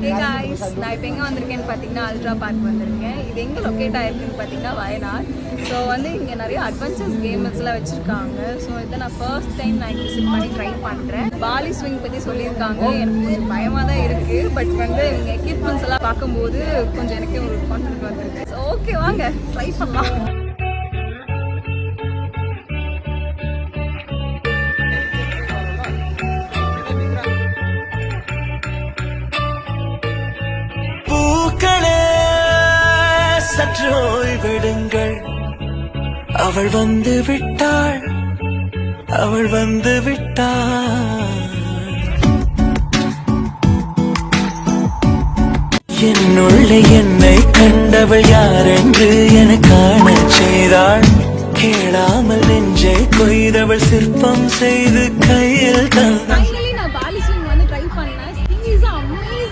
Hey guys, நான் இப்போ எங்கே வந்திருக்கேன்னு பார்த்தீங்கன்னா அல்ட்ரா பார்க் வந்திருக்கேன். இது எங்கே லொக்கேட் ஆகிருக்குன்னு பார்த்தீங்கன்னா வயநாடு. ஸோ வந்து இங்கே நிறைய அட்வென்ச்சர்ஸ் கேம்ஸ்லாம் வச்சுருக்காங்க. ஸோ இதை நான் ஃபர்ஸ்ட் டைம் நான் விசிட் பண்ணி ட்ரை பண்ணுறேன். பாலி ஸ்விங் பற்றி சொல்லியிருக்காங்க. எனக்கு கொஞ்சம் பயமாக தான் இருக்குது. பட் வந்து இங்கே எக்யூப்மெண்ட்ஸ் எல்லாம் பார்க்கும்போது கொஞ்சம் எனக்கே ஒரு கான்ஃபிடென்ட் வந்துருக்கு. ஸோ ஓகே, வாங்க ட்ரை பண்ணலாம். சற்று ஓய்வெடுங்கள், அவள் வந்து விட்டாள், அவள் வந்து விட்டாள். என்னுள்ளே என்னை கண்டவள் யாரென்று என காண செய்தாள். கேளாமல் நெஞ்சை கொய்தவள் சிற்பம் செய்து கையில் தந்தாள்.